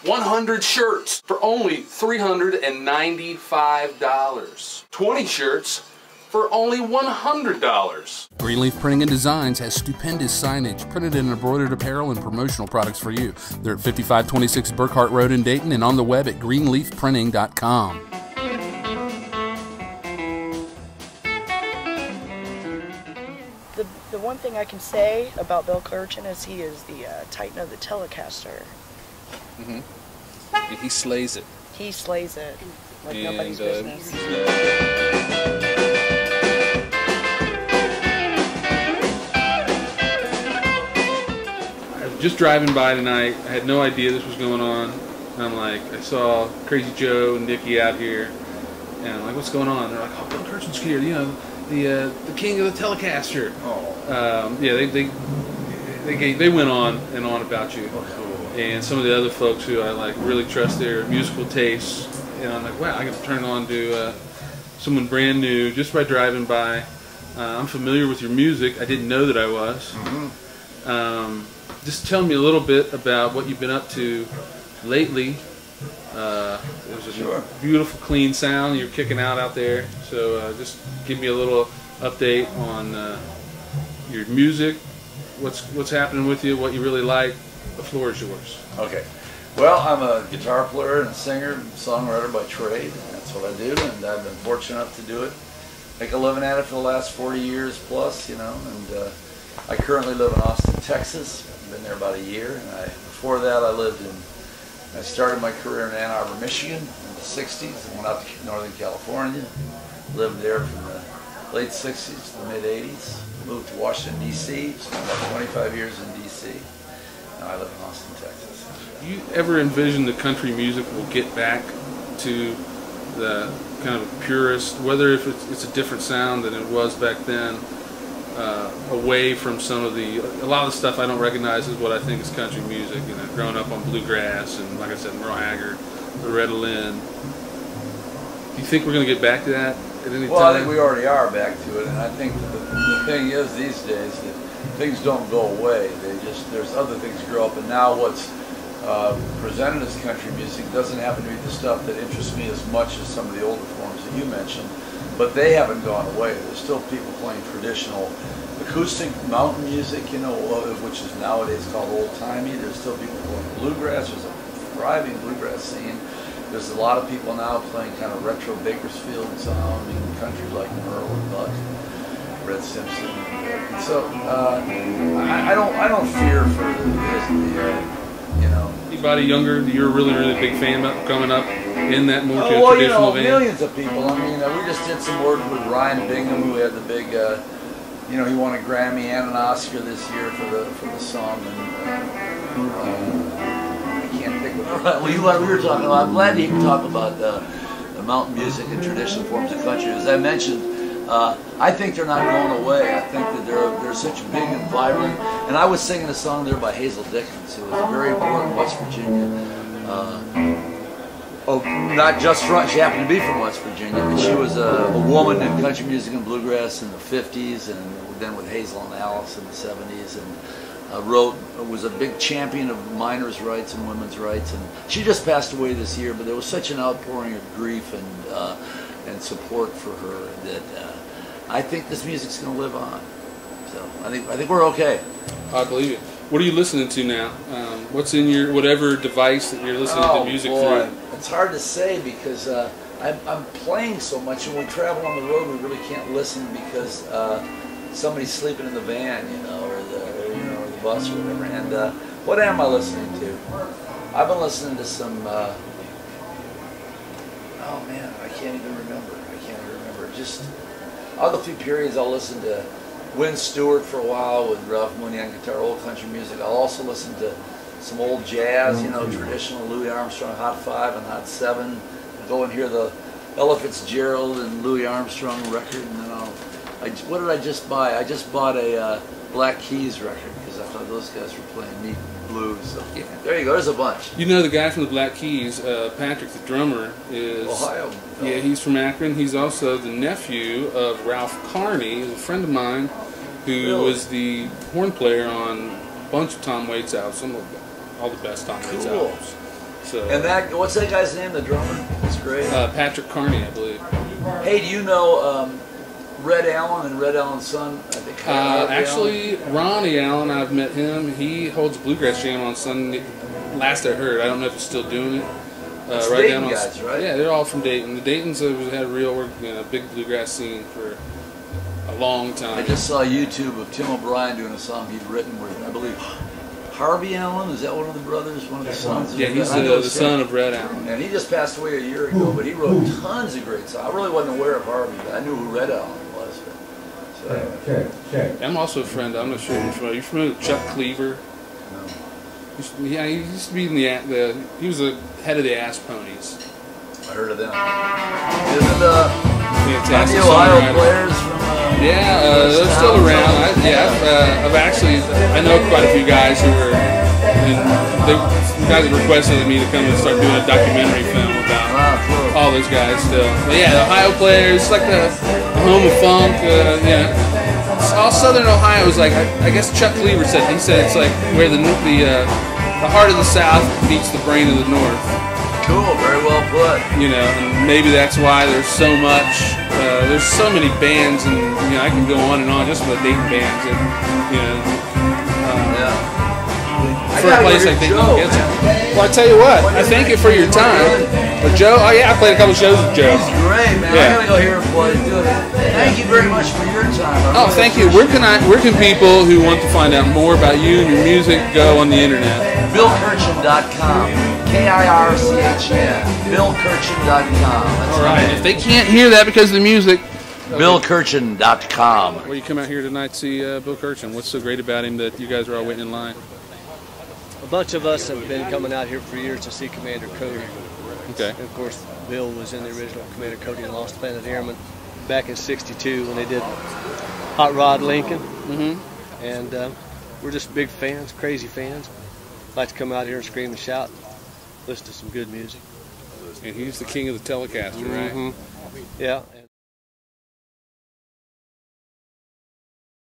100 shirts for only $395. 20 shirts for only $100. Greenleaf Printing and Designs has stupendous signage, printed and embroidered apparel, and promotional products for you. They're at 5526 Burkhart Road in Dayton and on the web at greenleafprinting.com. The one thing I can say about Bill Kirchen is he is the titan of the Telecaster. Mm-hmm. He slays it. He slays it like nobody's business. I was just driving by tonight. I had no idea this was going on. And I'm like, I saw Crazy Joe and Nikki out here, and I'm like, what's going on? They're like, oh, Bill Kirchen's here. You know, the king of the Telecaster. Oh. Yeah, they went on and on about you. Oh, cool. And some of the other folks who I like really trust their musical tastes. And I'm like, wow, I can turn on to someone brand new just by driving by. I'm familiar with your music. I didn't know that I was. Mm-hmm. Just tell me a little bit about what you've been up to lately. It was a beautiful, clean sound you're kicking out there. So just give me a little update on your music, what's happening with you, what you really like. The floor is yours. Okay. Well, I'm a guitar player and singer, songwriter by trade. That's what I do, and I've been fortunate enough to do it. Make a living at it for the last 40 years plus, you know. And I currently live in Austin, Texas. I've been there about a year. And before that, I started my career in Ann Arbor, Michigan in the 60s and went out to Northern California. Lived there from the late 60s to the mid 80s. Moved to Washington, D.C. Spent about 25 years in D.C. Now I live in Austin, Texas. Do you ever envision that country music will get back to the kind of purest, whether if it's a different sound than it was back then, away from some of a lot of the stuff I don't recognize as what I think is country music, you know, growing up on bluegrass and, like I said, Merle Haggard, Loretta Lynn. Do you think we're going to get back to that at any time? Well, I think we already are back to it, and I think the thing is these days that things don't go away. There's other things that grow up, and now what's presented as country music doesn't happen to be the stuff that interests me as much as some of the older forms that you mentioned, but they haven't gone away. There's still people playing traditional acoustic mountain music, you know, which is nowadays called old-timey. There's still people playing bluegrass. There's a thriving bluegrass scene. There's a lot of people now playing kind of retro Bakersfield sound in country like Merle and Buck, Red Simpson. So I don't fear for the you know. Anybody younger that you're a really big fan of coming up in that more well, traditional you know, vein? Millions of people. I mean, we just did some work with Ryan Bingham, who had the big, you know, he won a Grammy and an Oscar this year for the song. And I can't think of it. Well, we were talking about. I'm glad you can talk about the mountain music and traditional forms of country. As I mentioned, I think they're not going away. I think that they're such big and vibrant. And I was singing a song there by Hazel Dickens, who was very born in West Virginia. Not just from, she happened to be from West Virginia, but she was a woman in country music and bluegrass in the 50s, and then with Hazel and Alice in the 70s, and was a big champion of minors' rights and women's rights. And she just passed away this year, but there was such an outpouring of grief and support for her that I think this music's going to live on. So I think we're okay. I believe it. What are you listening to now? What's in your whatever device that you're listening to music through? It's hard to say because I'm playing so much, and when we travel on the road, we really can't listen because somebody's sleeping in the van, you know, or the bus or whatever. And what am I listening to? I've been listening to some. Oh man, I can't even remember. Just I'll go through periods. I'll listen to Wynn Stewart for a while with Ralph Mooney on guitar, old country music. I'll also listen to some old jazz, you know, traditional Louis Armstrong, Hot 5 and Hot 7. I'll go and hear the Ella Fitzgerald and Louis Armstrong record, and then what did I just buy? I just bought a Black Keys record because I thought those guys were playing neat blues. So yeah, there you go. There's a bunch. You know the guy from the Black Keys, Patrick, the drummer, is Ohio. Yeah, he's from Akron. He's also the nephew of Ralph Carney, a friend of mine, who was the horn player on a bunch of Tom Waits albums, all the best Tom Waits albums. So. And what's that guy's name? The drummer? That's great. Patrick Carney, I believe. Hey, do you know Red Allen and Red Allen's son? I think. Actually, Ronnie Allen, I've met him. He holds Bluegrass Jam on Sunday. Last I heard, I don't know if he's still doing it. It's right Dayton down on, guys, right? Yeah, they're all from Dayton. The Daytons have had a real, big bluegrass scene for a long time. I just saw YouTube of Tim O'Brien doing a song he'd written with, I believe, Harvey Allen. Is that one of the brothers? One of the sons? Yeah, he's the son of Red Allen. And he just passed away a year ago, but he wrote tons of great songs. I really wasn't aware of Harvey, but I knew who Red Allen was. So. I'm also a friend. I'm not sure if you're familiar. You familiar with Chuck Cleaver? No. Yeah, he used to be in he was the head of the Ass Ponies. I heard of them. Isn't Fantastic the Ohio songwriter. players from they're still around. I know quite a few guys who are, and the guys requested me to come and start doing a documentary film about all those guys still. But yeah, the Ohio players, it's like the home of funk. All Southern Ohio is like, I guess Chuck Cleaver said. He said it's like where the heart of the South meets the brain of the North. Cool, very well put. And maybe that's why there's so much. There's so many bands, and I can go on and on just with the Dayton bands. For a place like Dayton, well, I tell you what, I thank you for your time. But Joe, I played a couple shows with Joe. He's great, man. I gotta go hear him play. Thank you very much for your time. Thank you. Where can people who want to find out more about you and your music go on the internet? BillKirchen.com. Kirchen. BillKirchen.com. All right. If they can't hear that because of the music, BillKirchen.com. Well, you come out here tonight to see Bill Kirchen. What's so great about him that you guys are all waiting in line? A bunch of us have been coming out here for years to see Commander Cody. Okay. And of course, Bill was in the original Commander Cody and Lost Planet Airmen back in '62 when they did Hot Rod Lincoln. Mm-hmm. And we're just big fans, crazy fans. Like to come out here and scream and shout, listen to some good music. And he's the king of the Telecaster, right? Yeah.